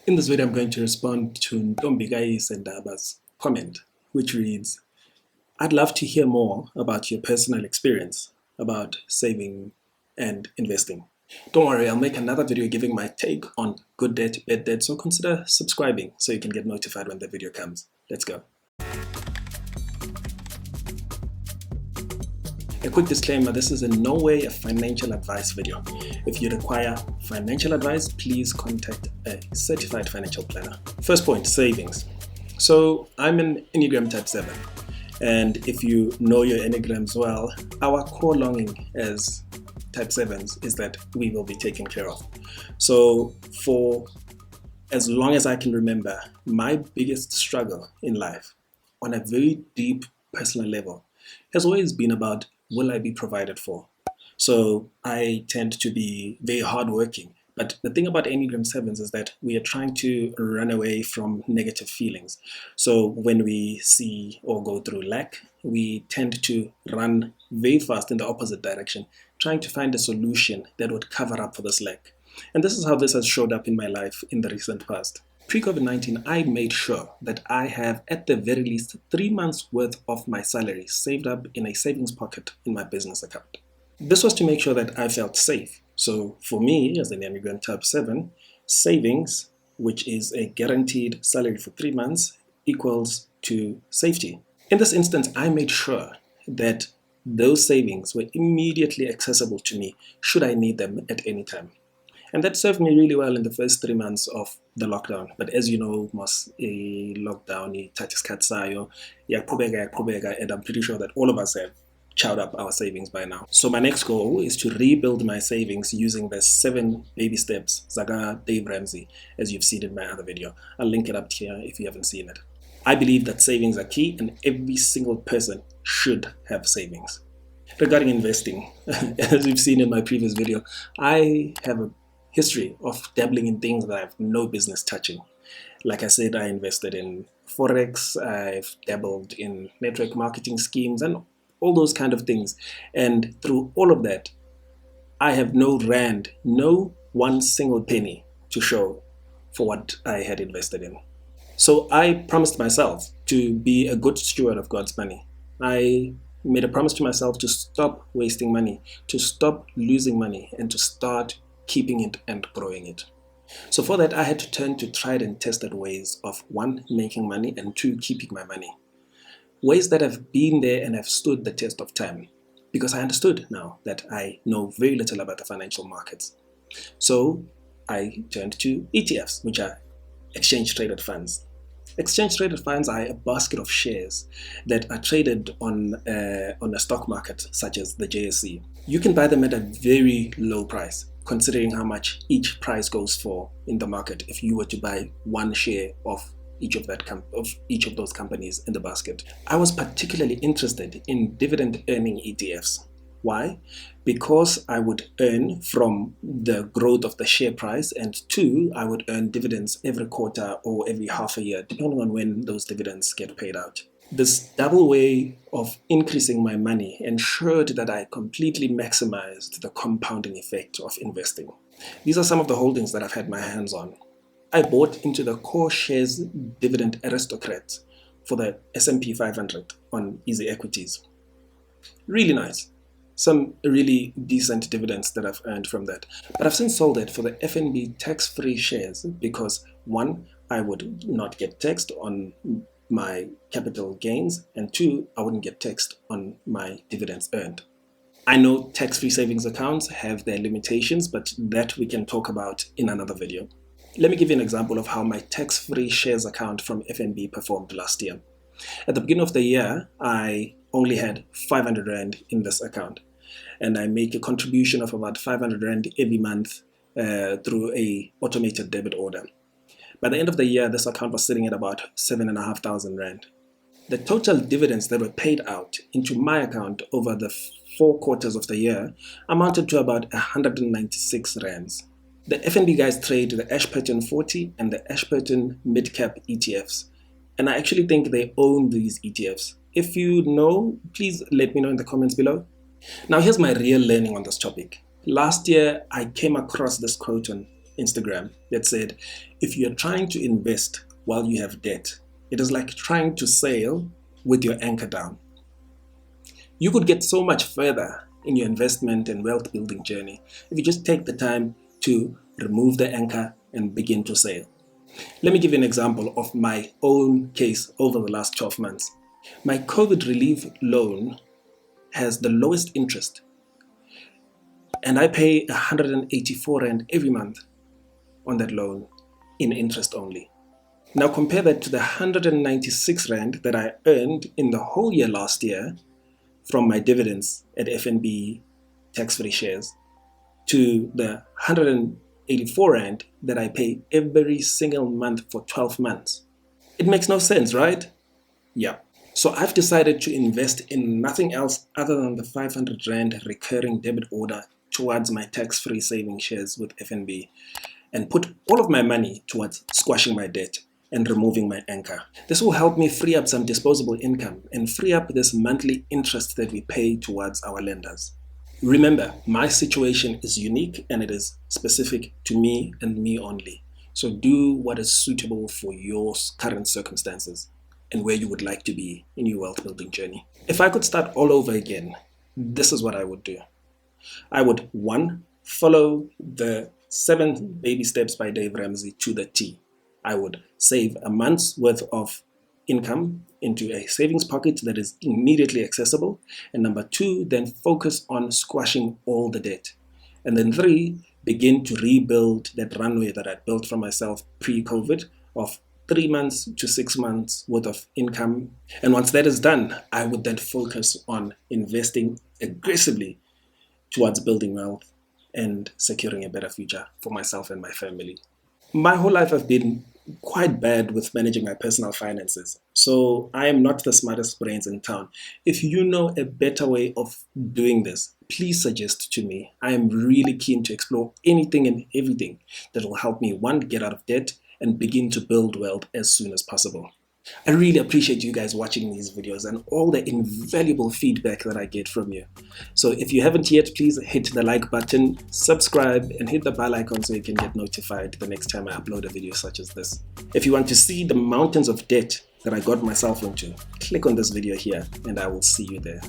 In this video, I'm going to respond to Ntombikai and Daba's comment, which reads, I'd love to hear more about your personal experience about saving and investing. Don't worry, I'll make another video giving my take on good debt, bad debt, so consider subscribing so you can get notified when the video comes. Let's go. A quick disclaimer, this is in no way a financial advice video. If you require financial advice, please contact a certified financial planner. First point, savings. So I'm an Enneagram type 7. And if you know your Enneagrams well, our core longing as type 7s is that we will be taken care of. So for as long as I can remember, my biggest struggle in life on a very deep personal level has always been about, will I be provided for? So I tend to be very hardworking. But the thing about Enneagram 7s is that we are trying to run away from negative feelings. So when we see or go through lack, we tend to run very fast in the opposite direction, trying to find a solution that would cover up for this lack. And this is how this has showed up in my life in the recent past. Pre-COVID-19, I made sure that I have at the very least 3 months worth of my salary saved up in a savings pocket in my business account. This was to make sure that I felt safe. So for me, as an Enneagram type 7, savings, which is a guaranteed salary for 3 months, equals to safety. In this instance, I made sure that those savings were immediately accessible to me should I need them at any time. And that served me really well in the first 3 months of the lockdown. But as you know, most a lockdown, and I'm pretty sure that all of us have chowed up our savings by now. So my next goal is to rebuild my savings using the 7 baby steps, Zaga Dave Ramsey, as you've seen in my other video. I'll link it up here if you haven't seen it. I believe that savings are key and every single person should have savings. Regarding investing, as you've seen in my previous video, I have a history of dabbling in things that I have no business touching. Like I said, I invested in Forex, I've dabbled in network marketing schemes and all those kind of things. And through all of that, I have no rand, no one single penny to show for what I had invested in. So I promised myself to be a good steward of God's money. I made a promise to myself to stop wasting money, to stop losing money, and to start keeping it and growing it. So for that, I had to turn to tried and tested ways of 1, making money, and 2, keeping my money. Ways that have been there and have stood the test of time, because I understood now that I know very little about the financial markets. So I turned to ETFs, which are exchange traded funds. Exchange traded funds are a basket of shares that are traded on a stock market, such as the JSE. You can buy them at a very low price, considering how much each price goes for in the market if you were to buy 1 share of each of those companies in the basket. I was particularly interested in dividend earning ETFs. Why? Because I would earn from the growth of the share price, and 2, I would earn dividends every quarter or every half a year, depending on when those dividends get paid out. This double way of increasing my money ensured that I completely maximized the compounding effect of investing. These are some of the holdings that I've had my hands on. I bought into the core shares dividend aristocrats for the S&P 500 on easy equities. Really nice. Some really decent dividends that I've earned from that. But I've since sold it for the FNB tax-free shares because 1, I would not get taxed on my capital gains, and 2, I wouldn't get taxed on my dividends earned. I know tax-free savings accounts have their limitations, but that we can talk about in another video. Let me give you an example of how my tax-free shares account from FNB performed last year. At the beginning of the year, I only had 500 Rand in this account, and I make a contribution of about 500 Rand every month through a automated debit order. By the end of the year, this account was sitting at about 7,500 Rand. The total dividends that were paid out into my account over the 4 quarters of the year amounted to about 196 Rands. The FNB guys trade the Ashburton 40 and the Ashburton Mid-Cap ETFs. And I actually think they own these ETFs. If you know, please let me know in the comments below. Now here's my real learning on this topic. Last year, I came across this quote on Instagram that said, if you're trying to invest while you have debt, it is like trying to sail with your anchor down. You could get so much further in your investment and wealth building journey if you just take the time to remove the anchor and begin to sail. Let me give you an example of my own case over the last 12 months. My COVID relief loan has the lowest interest, and I pay 184 Rand every month on that loan in interest only. Now compare that to the 196 Rand that I earned in the whole year last year from my dividends at FNB tax-free shares, to the 184 Rand that I pay every single month for 12 months. It makes no sense, right? Yeah. So I've decided to invest in nothing else other than the 500 Rand recurring debit order towards my tax-free saving shares with FNB, and put all of my money towards squashing my debt and removing my anchor. This will help me free up some disposable income and free up this monthly interest that we pay towards our lenders. Remember, my situation is unique and it is specific to me and me only. So do what is suitable for your current circumstances and where you would like to be in your wealth building journey. If I could start all over again, this is what I would do. I would, 1, follow the 7 baby steps by Dave Ramsey to the T. I would save a month's worth of income into a savings pocket that is immediately accessible. And number 2, then focus on squashing all the debt. And then 3, begin to rebuild that runway that I built for myself pre-COVID of 3 months to 6 months worth of income. And once that is done, I would then focus on investing aggressively towards building wealth and securing a better future for myself and my family. My whole life I've been quite bad with managing my personal finances, so I am not the smartest brains in town. If you know a better way of doing this, please suggest to me. I am really keen to explore anything and everything that will help me, 1, get out of debt and begin to build wealth as soon as possible. I really appreciate you guys watching these videos and all the invaluable feedback that I get from you. So if you haven't yet, please hit the like button, subscribe, and hit the bell icon so you can get notified the next time I upload a video such as this. If you want to see the mountains of debt that I got myself into, click on this video here and I will see you there.